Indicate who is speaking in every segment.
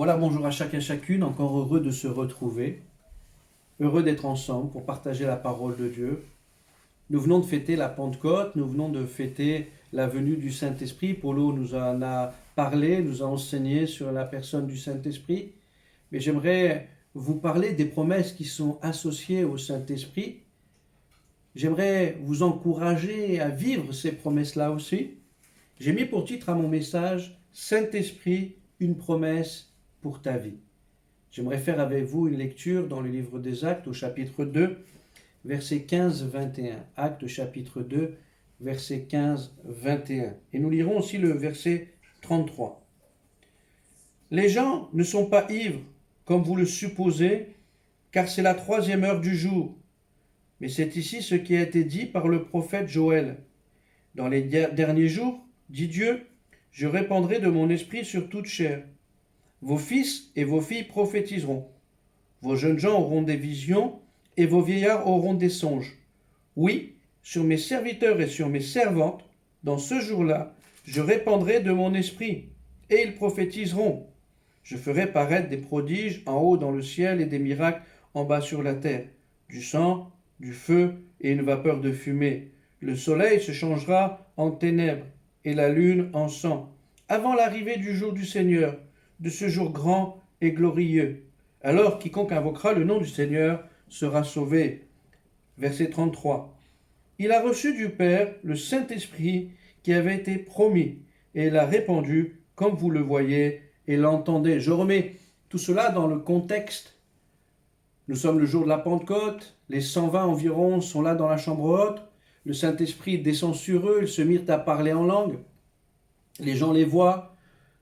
Speaker 1: Voilà, bonjour à chacun, chacune, encore heureux de se retrouver, heureux d'être ensemble pour partager la parole de Dieu. Nous venons de fêter la Pentecôte, nous venons de fêter la venue du Saint-Esprit. Paulo nous en a parlé, nous a enseigné sur la personne du Saint-Esprit. Mais j'aimerais vous parler des promesses qui sont associées au Saint-Esprit. J'aimerais vous encourager à vivre ces promesses-là aussi. J'ai mis pour titre à mon message « Saint-Esprit, une promesse pour ta vie ». J'aimerais faire avec vous une lecture dans le livre des Actes au chapitre 2, versets 15-21. Actes chapitre 2, versets 15-21. Et nous lirons aussi le verset 33. « Les gens ne sont pas ivres, comme vous le supposez, car c'est la 3e heure du jour. Mais c'est ici ce qui a été dit par le prophète Joël. Dans les derniers jours, dit Dieu, je répandrai de mon esprit sur toute chair. Vos fils et vos filles prophétiseront. Vos jeunes gens auront des visions et vos vieillards auront des songes. Oui, sur mes serviteurs et sur mes servantes, dans ce jour-là, je répandrai de mon esprit, et ils prophétiseront. Je ferai paraître des prodiges en haut dans le ciel et des miracles en bas sur la terre, du sang, du feu et une vapeur de fumée. Le soleil se changera en ténèbres et la lune en sang, avant l'arrivée du jour du Seigneur, de ce jour grand et glorieux. Alors quiconque invoquera le nom du Seigneur sera sauvé. Verset 33. Il a reçu du Père le Saint-Esprit qui avait été promis, et l'a répandu, comme vous le voyez et l'entendez. Je remets tout cela dans le contexte. Nous sommes le jour de la Pentecôte, les 120 environ sont là dans la chambre haute, le Saint-Esprit descend sur eux, ils se mirent à parler en langue. Les gens les voient,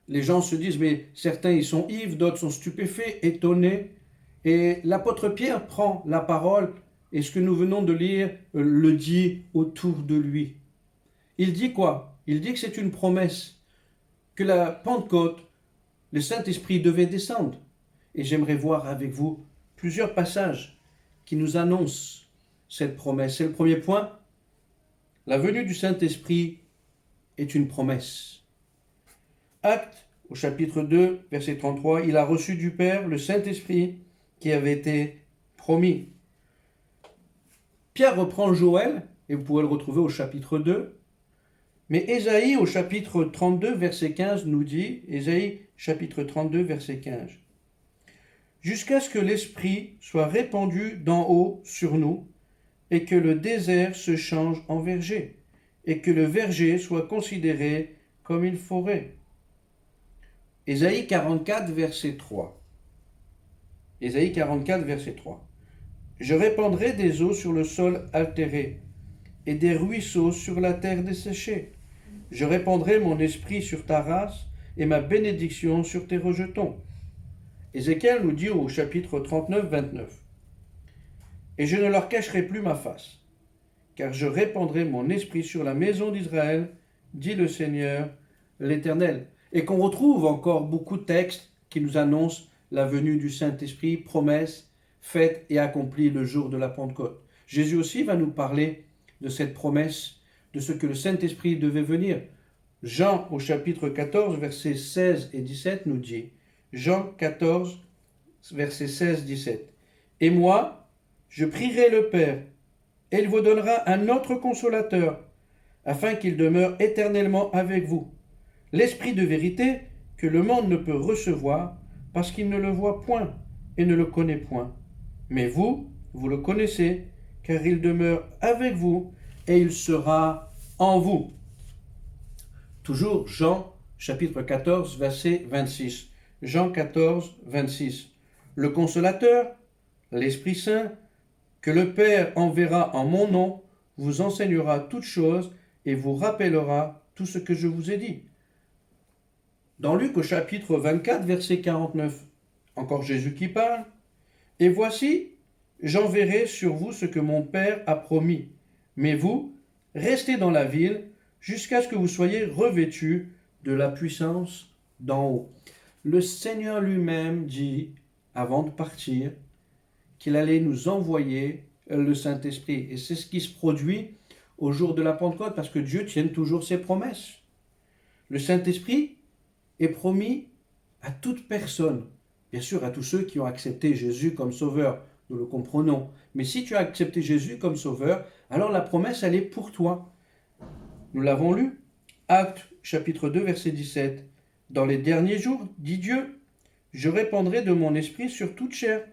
Speaker 1: les gens se disent, mais certains ils sont ivres, d'autres sont stupéfaits, étonnés. Et l'apôtre Pierre prend la parole, et ce que nous venons de lire le dit autour de lui. Il dit quoi? Il dit que c'est une promesse, que la Pentecôte, le Saint-Esprit devait descendre. Et j'aimerais voir avec vous plusieurs passages qui nous annoncent cette promesse. C'est le premier point. La venue du Saint-Esprit est une promesse. Actes, au chapitre 2, verset 33, il a reçu du Père le Saint-Esprit qui avait été promis. Pierre reprend Joël, et vous pouvez le retrouver au chapitre 2. Mais Ésaïe, au chapitre 32, verset 15, nous dit, Ésaïe, chapitre 32, verset 15, jusqu'à ce que l'Esprit soit répandu d'en haut sur nous, et que le désert se change en verger, et que le verger soit considéré comme une forêt. Ésaïe 44, verset 3. Ésaïe 44, verset 3. Je répandrai des eaux sur le sol altéré, et des ruisseaux sur la terre desséchée. Je répandrai mon esprit sur ta race, et ma bénédiction sur tes rejetons. Ézéchiel nous dit au chapitre 39, 29. Et je ne leur cacherai plus ma face, car je répandrai mon esprit sur la maison d'Israël, dit le Seigneur l'Éternel. Et qu'on retrouve encore beaucoup de textes qui nous annoncent la venue du Saint-Esprit, promesse faite et accomplie le jour de la Pentecôte. Jésus aussi va nous parler de cette promesse, de ce que le Saint-Esprit devait venir. Jean au chapitre 14, versets 16 et 17 nous dit, Jean 14, versets 16-17, et moi, je prierai le Père, et il vous donnera un autre consolateur, afin qu'il demeure éternellement avec vous. L'Esprit de vérité que le monde ne peut recevoir, parce qu'il ne le voit point et ne le connaît point. Mais vous, vous le connaissez, car il demeure avec vous, et il sera en vous. Toujours Jean, chapitre 14, verset 26. Jean 14, 26. Le consolateur, l'Esprit Saint, que le Père enverra en mon nom, vous enseignera toutes choses et vous rappellera tout ce que je vous ai dit. Dans Luc au chapitre 24, verset 49, encore Jésus qui parle, et voici, j'enverrai sur vous ce que mon Père a promis, mais vous, restez dans la ville jusqu'à ce que vous soyez revêtus de la puissance d'en haut. Le Seigneur lui-même dit, avant de partir, qu'il allait nous envoyer le Saint-Esprit. Et c'est ce qui se produit au jour de la Pentecôte, parce que Dieu tient toujours ses promesses. Le Saint-Esprit est promis à toute personne Bien sûr, à tous ceux qui ont accepté Jésus comme sauveur, nous le comprenons. Mais si tu as accepté Jésus comme sauveur, alors la promesse, elle est pour toi. Nous l'avons lu, Actes chapitre 2, verset 17. Dans les derniers jours, dit Dieu, je répandrai de mon esprit sur toute chair.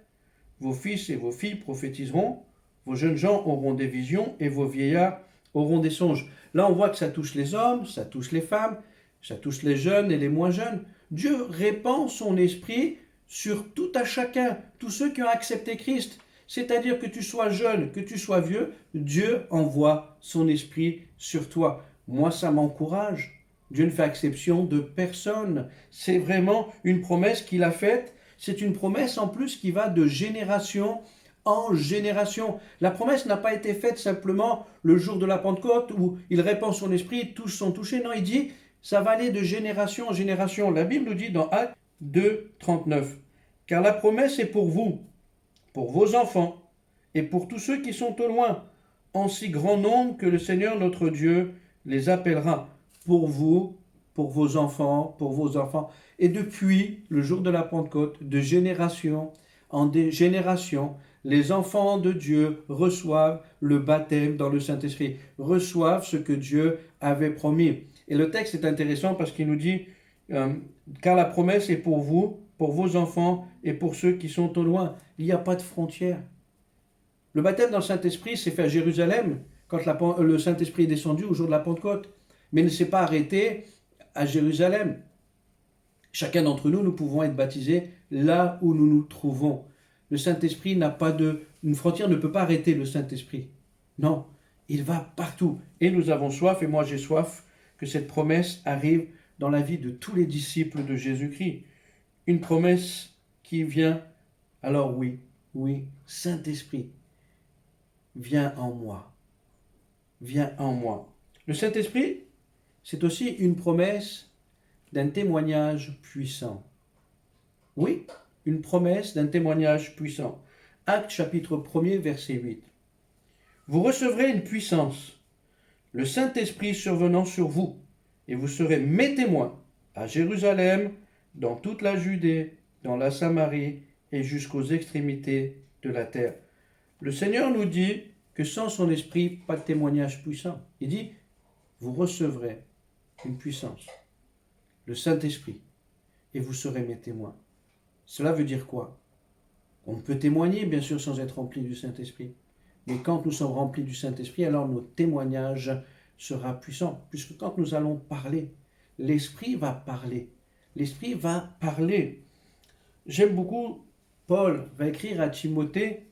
Speaker 1: Vos fils et vos filles prophétiseront, vos jeunes gens auront des visions et vos vieillards auront des songes. Là, on voit que ça touche les hommes, ça touche les femmes, ça touche les jeunes et les moins jeunes. Dieu répand son esprit sur tout à chacun, tous ceux qui ont accepté Christ. C'est-à-dire que tu sois jeune, que tu sois vieux, Dieu envoie son esprit sur toi. Moi, ça m'encourage. Dieu ne fait exception de personne. C'est vraiment une promesse qu'il a faite. C'est une promesse en plus qui va de génération en génération. La promesse n'a pas été faite simplement le jour de la Pentecôte où il répand son esprit, tous sont touchés. Non, il dit, ça va aller de génération en génération. La Bible nous dit dans Actes 2, 39, car la promesse est pour vous, pour vos enfants et pour tous ceux qui sont au loin, en si grand nombre que le Seigneur notre Dieu les appellera. Pour vous, pour vos enfants, pour vos enfants. Et depuis le jour de la Pentecôte, de génération en génération, les enfants de Dieu reçoivent le baptême dans le Saint-Esprit, reçoivent ce que Dieu avait promis. Et le texte est intéressant parce qu'il nous dit, car la promesse est pour vous, pour vos enfants et pour ceux qui sont au loin. Il n'y a pas de frontières. Le baptême dans le Saint-Esprit s'est fait à Jérusalem, quand le Saint-Esprit est descendu au jour de la Pentecôte, mais ne s'est pas arrêté à Jérusalem. Chacun d'entre nous, nous pouvons être baptisés là où nous nous trouvons. Le Saint-Esprit n'a pas une frontière ne peut pas arrêter le Saint-Esprit. Non, il va partout. Et nous avons soif, et moi j'ai soif, que cette promesse arrive dans la vie de tous les disciples de Jésus-Christ. Une promesse qui vient, alors oui, Saint-Esprit, viens en moi. Viens en moi. Le Saint-Esprit, c'est aussi une promesse d'un témoignage puissant. Oui, une promesse d'un témoignage puissant. Actes chapitre 1er, verset 8. Vous recevrez une puissance, le Saint-Esprit survenant sur vous, et vous serez mes témoins à Jérusalem, dans toute la Judée, dans la Samarie et jusqu'aux extrémités de la terre. Le Seigneur nous dit que sans son esprit, pas de témoignage puissant. Il dit, vous recevrez une puissance, le Saint-Esprit, et vous serez mes témoins. Cela veut dire quoi? On peut témoigner, bien sûr, sans être rempli du Saint-Esprit. Mais quand nous sommes remplis du Saint-Esprit, alors notre témoignage sera puissant. Puisque quand nous allons parler, l'Esprit va parler. L'Esprit va parler. J'aime beaucoup, Paul va écrire à Timothée,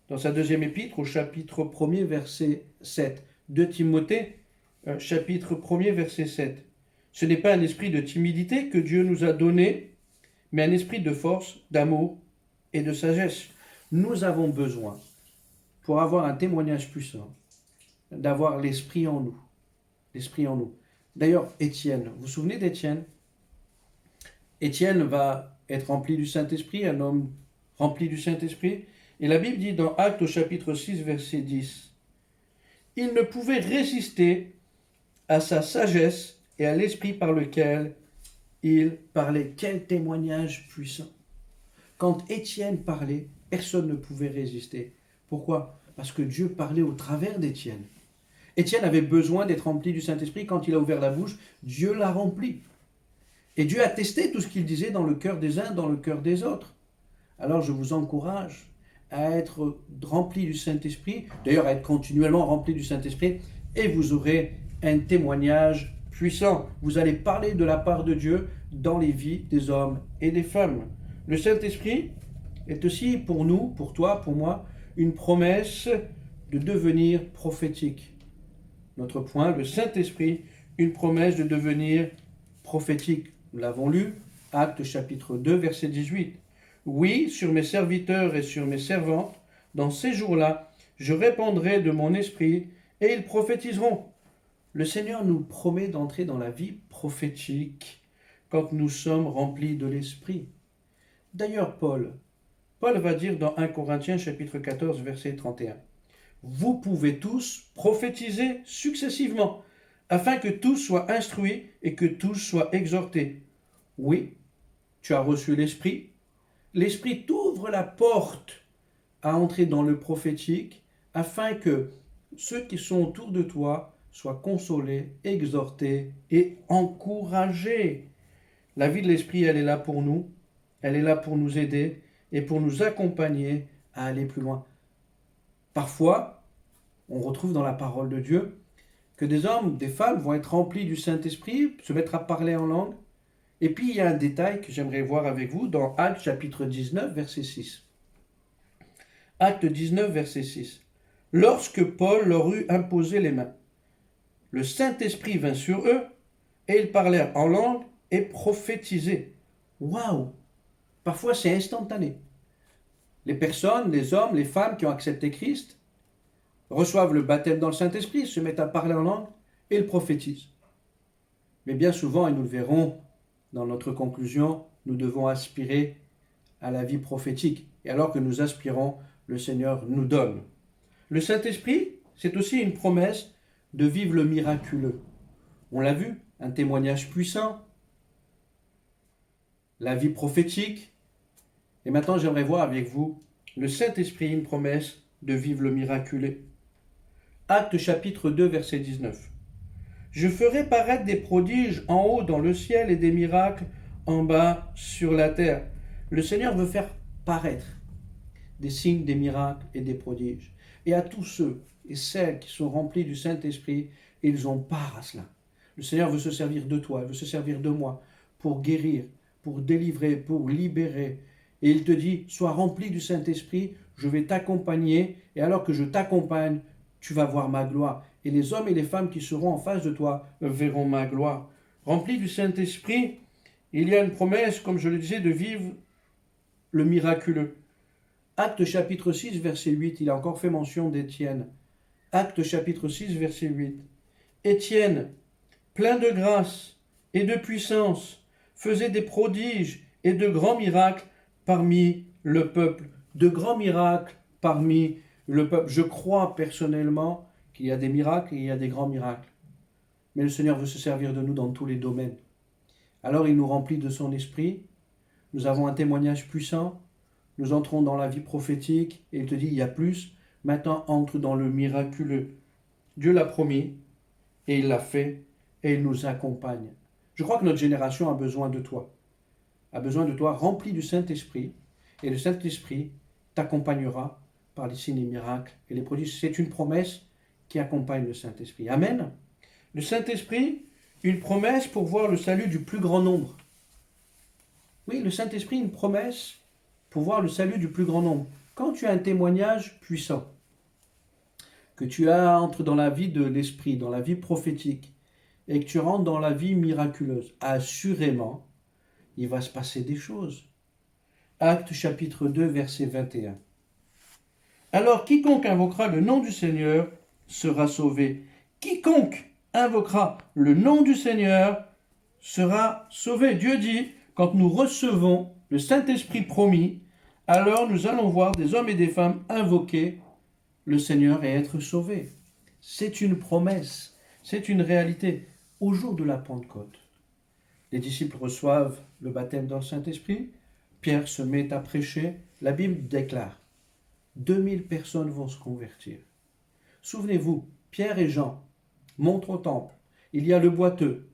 Speaker 1: dans sa deuxième épître, au chapitre 1er, verset 7. 2 Timothée, chapitre 1er, verset 7. Ce n'est pas un esprit de timidité que Dieu nous a donné, mais un esprit de force, d'amour et de sagesse. Nous avons besoin, pour avoir un témoignage puissant, d'avoir l'esprit en nous. L'esprit en nous. D'ailleurs, Étienne, vous vous souvenez d'Étienne? Étienne va être rempli du Saint-Esprit, un homme rempli du Saint-Esprit. Et la Bible dit dans Actes au chapitre 6, verset 10, « Il ne pouvait résister à sa sagesse et à l'esprit par lequel il parlait. » Quel témoignage puissant! Quand Étienne parlait, personne ne pouvait résister. Pourquoi? Parce que Dieu parlait au travers d'Étienne. Étienne avait besoin d'être rempli du Saint-Esprit. Quand il a ouvert la bouche, Dieu l'a rempli. Et Dieu a testé tout ce qu'il disait dans le cœur des uns, dans le cœur des autres. Alors je vous encourage à être rempli du Saint-Esprit, d'ailleurs à être continuellement rempli du Saint-Esprit, et vous aurez un témoignage puissant. Vous allez parler de la part de Dieu dans les vies des hommes et des femmes. Le Saint-Esprit est aussi pour nous, pour toi, pour moi, une promesse de devenir prophétique. Notre point, le Saint-Esprit, une promesse de devenir prophétique. Nous l'avons lu, Actes chapitre 2, verset 18. Oui, sur mes serviteurs et sur mes servantes, dans ces jours-là, je répandrai de mon esprit et ils prophétiseront. Le Seigneur nous promet d'entrer dans la vie prophétique quand nous sommes remplis de l'esprit. D'ailleurs, Paul va dire dans 1 Corinthiens chapitre 14, verset 31, « Vous pouvez tous prophétiser successivement, afin que tous soient instruits et que tous soient exhortés. » Oui, tu as reçu l'esprit. l'Esprit t'ouvre la porte à entrer dans le prophétique afin que ceux qui sont autour de toi soient consolés, exhortés et encouragés. La vie de l'Esprit, elle est là pour nous, elle est là pour nous aider et pour nous accompagner à aller plus loin. Parfois, on retrouve dans la parole de Dieu que des hommes, des femmes vont être remplis du Saint-Esprit, se mettre à parler en langue. Et puis il y a un détail que j'aimerais voir avec vous dans Actes chapitre 19, verset 6. Actes 19, verset 6. Lorsque Paul leur eut imposé les mains, le Saint-Esprit vint sur eux, et ils parlèrent en langue et prophétisaient. Waouh! Parfois c'est instantané. Les personnes, les hommes, les femmes qui ont accepté Christ reçoivent le baptême dans le Saint-Esprit, se mettent à parler en langue et ils prophétisent. Mais bien souvent, et nous le verrons dans notre conclusion, nous devons aspirer à la vie prophétique. Et alors que nous aspirons, le Seigneur nous donne. Le Saint-Esprit, c'est aussi une promesse de vivre le miraculeux. On l'a vu, un témoignage puissant, la vie prophétique. Et maintenant, j'aimerais voir avec vous le Saint-Esprit, une promesse de vivre le miraculeux. Actes chapitre 2, verset 19. Je ferai paraître des prodiges en haut dans le ciel et des miracles en bas sur la terre. Le Seigneur veut faire paraître des signes, des miracles et des prodiges. Et à tous ceux et celles qui sont remplis du Saint-Esprit, ils ont part à cela. Le Seigneur veut se servir de toi, il veut se servir de moi pour guérir, pour délivrer, pour libérer. Et il te dit, sois rempli du Saint-Esprit, je vais t'accompagner, et alors que je t'accompagne, tu vas voir ma gloire. Et les hommes et les femmes qui seront en face de toi verront ma gloire. Rempli du Saint-Esprit, il y a une promesse, comme je le disais, de vivre le miraculeux. Actes chapitre 6, verset 8, il a encore fait mention d'Étienne. Actes chapitre 6, verset 8. Étienne, plein de grâce et de puissance, faisait des prodiges et de grands miracles parmi le peuple. De grands miracles parmi le peuple. Je crois personnellement qu'il y a des miracles et il y a des grands miracles. Mais le Seigneur veut se servir de nous dans tous les domaines. Alors il nous remplit de son esprit. Nous avons un témoignage puissant. Nous entrons dans la vie prophétique et il te dit, il y a plus. Maintenant, entre dans le miraculeux. Dieu l'a promis et il l'a fait et il nous accompagne. Je crois que notre génération a besoin de toi. A besoin de toi rempli du Saint-Esprit. Et le Saint-Esprit t'accompagnera par les signes et miracles et les prodiges. C'est une promesse qui accompagne le Saint-Esprit. Amen. Le Saint-Esprit, une promesse pour voir le salut du plus grand nombre. Oui, le Saint-Esprit, une promesse pour voir le salut du plus grand nombre. Quand tu as un témoignage puissant, que tu entres dans la vie de l'Esprit, dans la vie prophétique, et que tu rentres dans la vie miraculeuse, assurément, il va se passer des choses. Actes chapitre 2, verset 21. Alors quiconque invoquera le nom du Seigneur sera sauvé. Quiconque invoquera le nom du Seigneur sera sauvé. Dieu dit, quand nous recevons le Saint-Esprit promis, alors nous allons voir des hommes et des femmes invoquer le Seigneur et être sauvés. C'est une promesse, c'est une réalité. Au jour de la Pentecôte, les disciples reçoivent le baptême dans le Saint-Esprit, Pierre se met à prêcher, la Bible déclare 2000 personnes vont se convertir. Souvenez-vous, Pierre et Jean montrent au temple, il y a le boiteux.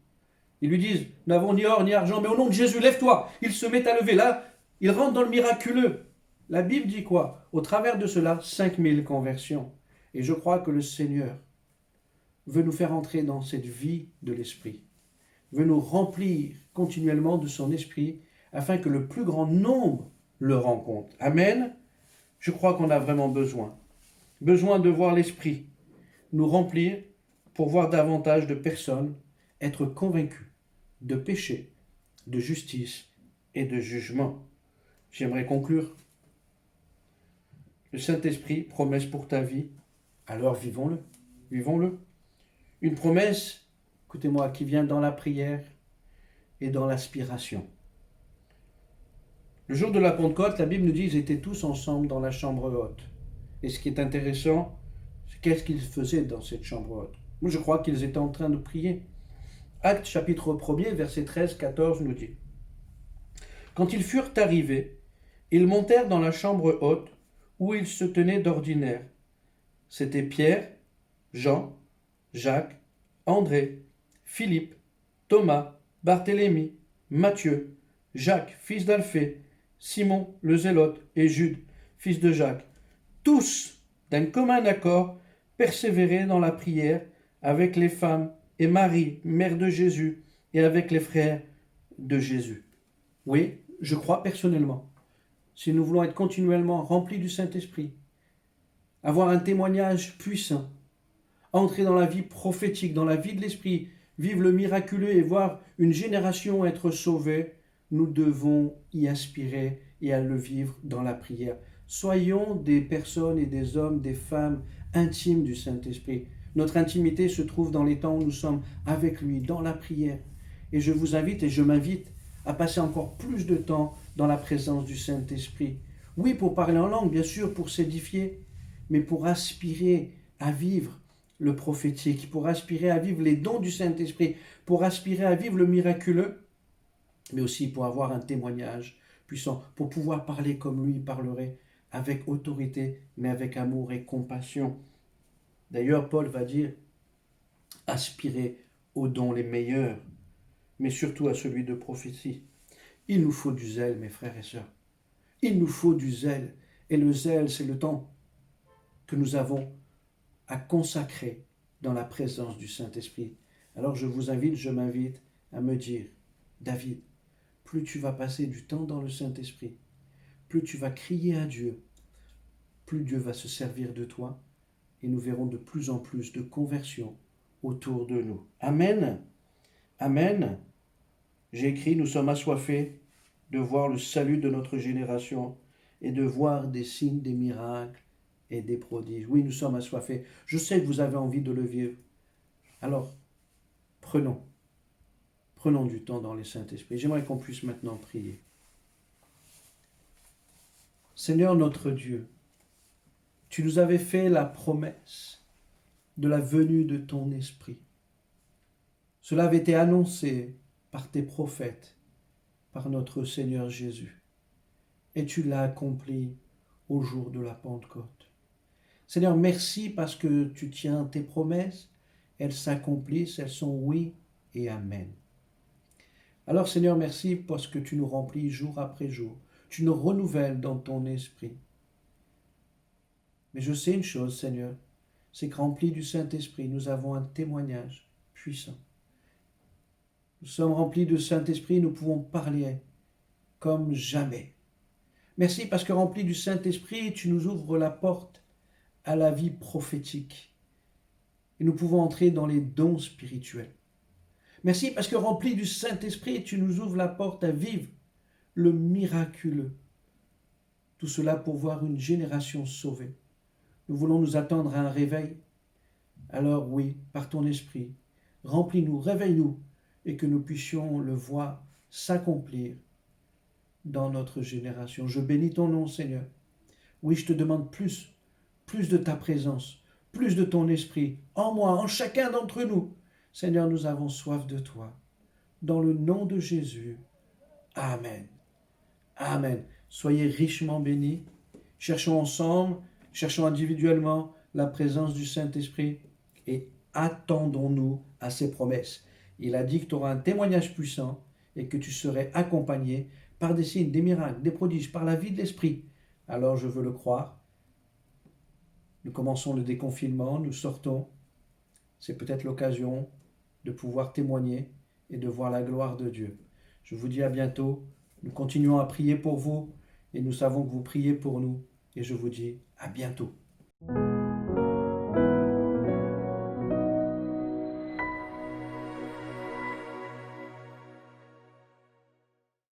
Speaker 1: Ils lui disent, nous n'avons ni or ni argent, mais au nom de Jésus, lève-toi. Il se met à lever. Là, il rentre dans le miraculeux. La Bible dit quoi? Au travers de cela, 5000 conversions. Et je crois que le Seigneur veut nous faire entrer dans cette vie de l'Esprit, veut nous remplir continuellement de son Esprit, afin que le plus grand nombre le rencontre. Amen. Je crois qu'on a vraiment besoin de voir l'Esprit nous remplir pour voir davantage de personnes être convaincus de péché, de justice et de jugement. J'aimerais conclure. Le Saint-Esprit, promesse pour ta vie, alors vivons-le, vivons-le. Une promesse, écoutez-moi, qui vient dans la prière et dans l'aspiration. Le jour de la Pentecôte, la Bible nous dit qu'ils étaient tous ensemble dans la chambre haute. Et ce qui est intéressant, c'est qu'est-ce qu'ils faisaient dans cette chambre haute. Moi, je crois qu'ils étaient en train de prier. Actes chapitre 1er, verset 13-14 nous dit « Quand ils furent arrivés, Ils montèrent dans la chambre haute où ils se tenaient d'ordinaire. C'étaient Pierre, Jean, Jacques, André, Philippe, Thomas, Barthélemy, Matthieu, Jacques, fils d'Alphée, Simon le Zélote et Jude, fils de Jacques. Tous, d'un commun accord, persévéraient dans la prière avec les femmes et Marie, mère de Jésus, et avec les frères de Jésus. Oui, je crois personnellement, si nous voulons être continuellement remplis du Saint-Esprit, avoir un témoignage puissant, entrer dans la vie prophétique, dans la vie de l'Esprit, vivre le miraculeux et voir une génération être sauvée, nous devons y aspirer et à le vivre dans la prière. Soyons des personnes et des hommes, des femmes intimes du Saint-Esprit. Notre intimité se trouve dans les temps où nous sommes avec lui, dans la prière. Et je vous invite et je m'invite à passer encore plus de temps dans la présence du Saint-Esprit. Oui, pour parler en langue, bien sûr, pour s'édifier, mais pour aspirer à vivre le prophétique, pour aspirer à vivre les dons du Saint-Esprit, pour aspirer à vivre le miraculeux, mais aussi pour avoir un témoignage puissant, pour pouvoir parler comme lui parlerait, avec autorité, mais avec amour et compassion. D'ailleurs, Paul va dire, aspirez aux dons les meilleurs, mais surtout à celui de prophétie. Il nous faut du zèle, mes frères et sœurs. Il nous faut du zèle. Et le zèle, c'est le temps que nous avons à consacrer dans la présence du Saint-Esprit. Alors je vous invite, je m'invite à me dire, David, plus tu vas passer du temps dans le Saint-Esprit, plus tu vas crier à Dieu, plus Dieu va se servir de toi et nous verrons de plus en plus de conversions autour de nous. Amen. Amen. J'ai écrit, nous sommes assoiffés de voir le salut de notre génération et de voir des signes, des miracles et des prodiges. Oui, nous sommes assoiffés. Je sais que vous avez envie de le vivre. Alors, prenons du temps dans les Saint-Esprit. J'aimerais qu'on puisse maintenant prier. Seigneur notre Dieu, tu nous avais fait la promesse de la venue de ton Esprit. Cela avait été annoncé par tes prophètes, par notre Seigneur Jésus. Et tu l'as accompli au jour de la Pentecôte. Seigneur, merci parce que tu tiens tes promesses, elles s'accomplissent, elles sont oui et amen. Alors Seigneur, merci parce que tu nous remplis jour après jour, tu nous renouvelles dans ton esprit. Mais je sais une chose, Seigneur, c'est que remplis du Saint-Esprit, nous avons un témoignage puissant. Nous sommes remplis de Saint-Esprit, nous pouvons parler comme jamais. Merci parce que remplis du Saint-Esprit, tu nous ouvres la porte à la vie prophétique. Et nous pouvons entrer dans les dons spirituels. Merci parce que remplis du Saint-Esprit, tu nous ouvres la porte à vivre le miraculeux. Tout cela pour voir une génération sauvée. Nous voulons nous attendre à un réveil. Alors oui, par ton esprit, remplis-nous, réveille-nous, et que nous puissions le voir s'accomplir dans notre génération. Je bénis ton nom, Seigneur. Oui, je te demande plus de ta présence, plus de ton esprit, en moi, en chacun d'entre nous. Seigneur, nous avons soif de toi. Dans le nom de Jésus. Amen. Amen. Soyez richement bénis. Cherchons ensemble, cherchons individuellement la présence du Saint-Esprit et attendons-nous à ses promesses. Il a dit que tu auras un témoignage puissant et que tu serais accompagné par des signes, des miracles, des prodiges, par la vie de l'Esprit. Alors je veux le croire. Nous commençons le déconfinement, nous sortons. C'est peut-être l'occasion de pouvoir témoigner et de voir la gloire de Dieu. Je vous dis à bientôt. Nous continuons à prier pour vous et nous savons que vous priez pour nous. Et je vous dis à bientôt.